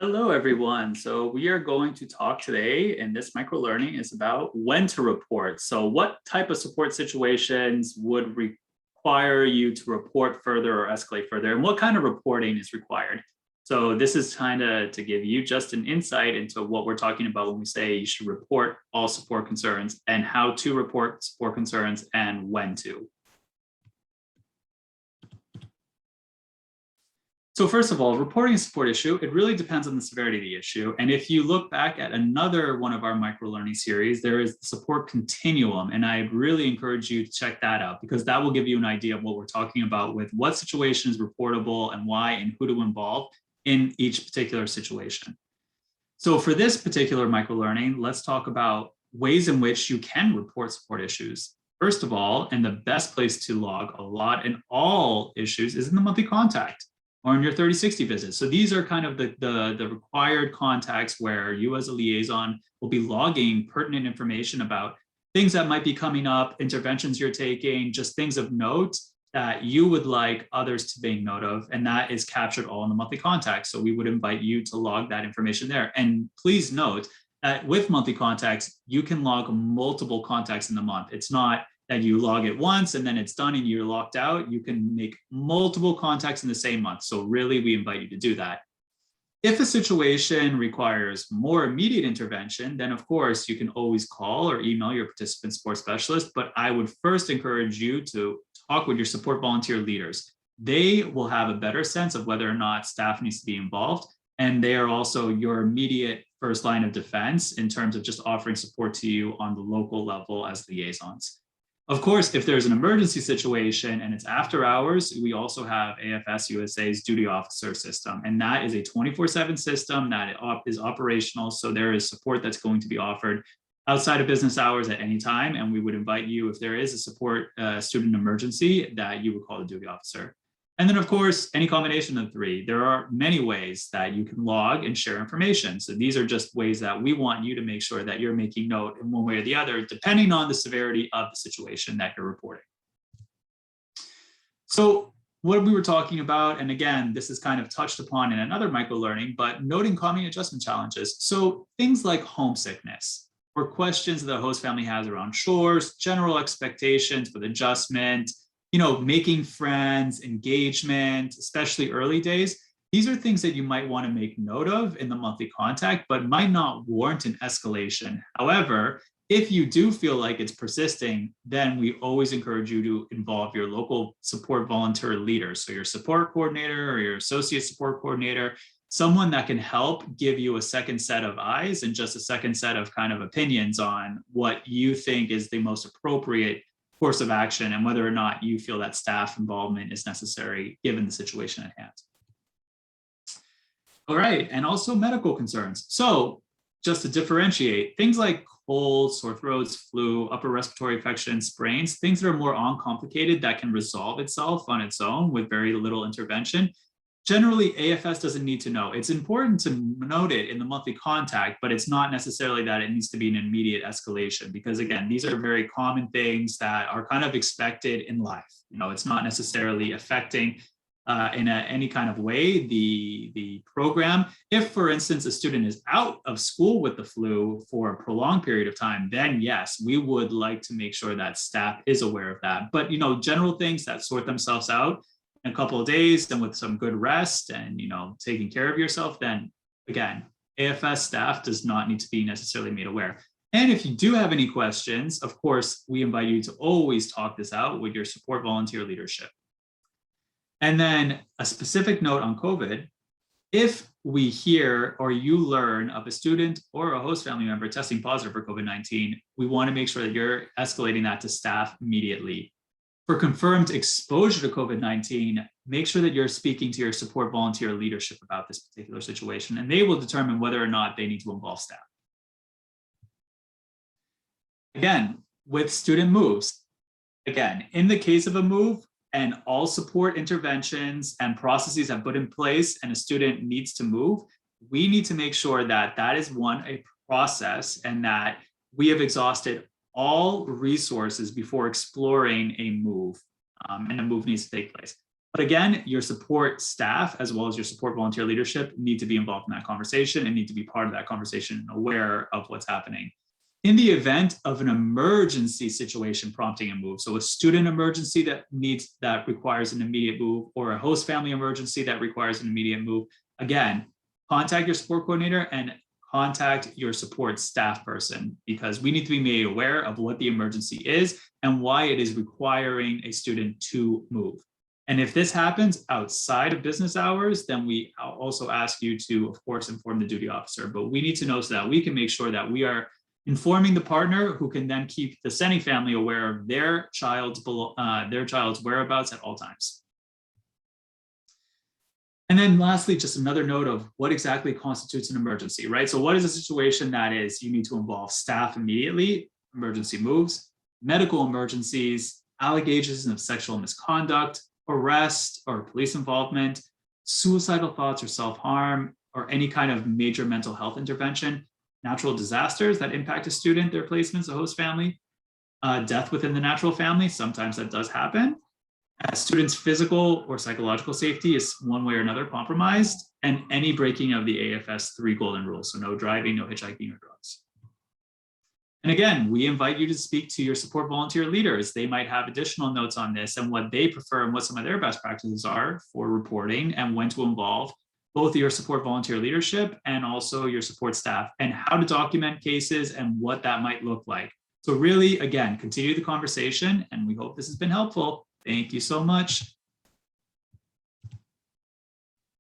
Hello, everyone. So we are going to talk today, and this microlearning is about when to report. So what type of support situations would require you to report further or escalate further, and what kind of reporting is required? So this is kind of to give you just an insight into what we're talking about when we say you should report all support concerns and how to report support concerns and when to. So first of all, reporting a support issue, it really depends on the severity of the issue. And if you look back at another one of our microlearning series, there is the support continuum. And I really encourage you to check that out because that will give you an idea of what we're talking about with what situation is reportable and why and who to involve in each particular situation. So for this particular microlearning, let's talk about ways in which you can report support issues. First of all, and the best place to log a lot and all issues is in the monthly contact or in your 30/60 visits. So these are kind of the required contacts where you as a liaison will be logging pertinent information about things that might be coming up, interventions you're taking, just things of note that you would like others to take note of. And that is captured all in the monthly contacts. So we would invite you to log that information there. And please note that with monthly contacts, you can log multiple contacts in the month. It's not that you log it once and then it's done and you're locked out. You can make multiple contacts in the same month. So really, we invite you to do that. If a situation requires more immediate intervention, then of course you can always call or email your participant support specialist, but I would first encourage you to talk with your support volunteer leaders. They will have a better sense of whether or not staff needs to be involved, and they are also your immediate first line of defense in terms of just offering support to you on the local level as liaisons. Of course, if there's an emergency situation and it's after hours, we also have AFS-USA's duty officer system, and that is a 24/7 system that is operational. So there is support that's going to be offered outside of business hours at any time. And we would invite you, if there is a support student emergency, that you would call the duty officer. And then, of course, any combination of the three. There are many ways that you can log and share information. So these are just ways that we want you to make sure that you're making note in one way or the other, depending on the severity of the situation that you're reporting. So what we were talking about, and again, this is kind of touched upon in another microlearning, but noting common adjustment challenges. So things like homesickness or questions that the host family has around chores, general expectations with adjustment, making friends, engagement, especially early days. These are things that you might want to make note of in the monthly contact, but might not warrant an escalation. However, if you do feel like it's persisting, then we always encourage you to involve your local support volunteer leader. So your support coordinator or your associate support coordinator, someone that can help give you a second set of eyes and just a second set of kind of opinions on what you think is the most appropriate course of action and whether or not you feel that staff involvement is necessary given the situation at hand. All right, and also medical concerns. So just to differentiate, things like colds, sore throats, flu, upper respiratory infections, sprains, things that are more uncomplicated that can resolve itself on its own with very little intervention. Generally, AFS doesn't need to know. It's important to note it in the monthly contact, but it's not necessarily that it needs to be an immediate escalation because, again, these are very common things that are kind of expected in life. It's not necessarily affecting in any kind of way the program. If, for instance, a student is out of school with the flu for a prolonged period of time, then yes, we would like to make sure that staff is aware of that. But, general things that sort themselves out in a couple of days and with some good rest and taking care of yourself, then again, AFS staff does not need to be necessarily made aware. And if you do have any questions, of course, we invite you to always talk this out with your support volunteer leadership. And then a specific note on COVID, if we hear or you learn of a student or a host family member testing positive for COVID-19, we want to make sure that you're escalating that to staff immediately. For confirmed exposure to COVID-19, make sure that you're speaking to your support volunteer leadership about this particular situation, and they will determine whether or not they need to involve staff. Again, with student moves, again, in the case of a move and all support interventions and processes have put in place and a student needs to move, we need to make sure that that is a process and that we have exhausted all resources before exploring a move, and a move needs to take place. But again, your support staff, as well as your support volunteer leadership, need to be involved in that conversation and need to be part of that conversation and aware of what's happening. In the event of an emergency situation prompting a move, so a student emergency that requires an immediate move, or a host family emergency that requires an immediate move, again, contact your support coordinator and contact your support staff person, because we need to be made aware of what the emergency is and why it is requiring a student to move. And if this happens outside of business hours, then we also ask you to, of course, inform the duty officer. But we need to know so that we can make sure that we are informing the partner, who can then keep the sending family aware of their child's whereabouts at all times. And then lastly, just another note of what exactly constitutes an emergency, right? So what is a situation that is you need to involve staff immediately, emergency moves, medical emergencies, allegations of sexual misconduct, arrest or police involvement, suicidal thoughts or self-harm, or any kind of major mental health intervention, natural disasters that impact a student, their placements, a host family, death within the natural family, sometimes that does happen. Students' physical or psychological safety is one way or another compromised, and any breaking of the AFS 3 golden rules, so no driving, no hitchhiking, or drugs. And again, we invite you to speak to your support volunteer leaders. They might have additional notes on this and what they prefer and what some of their best practices are for reporting and when to involve both your support volunteer leadership and also your support staff, and how to document cases and what that might look like. So really, again, continue the conversation, and we hope this has been helpful. Thank you so much.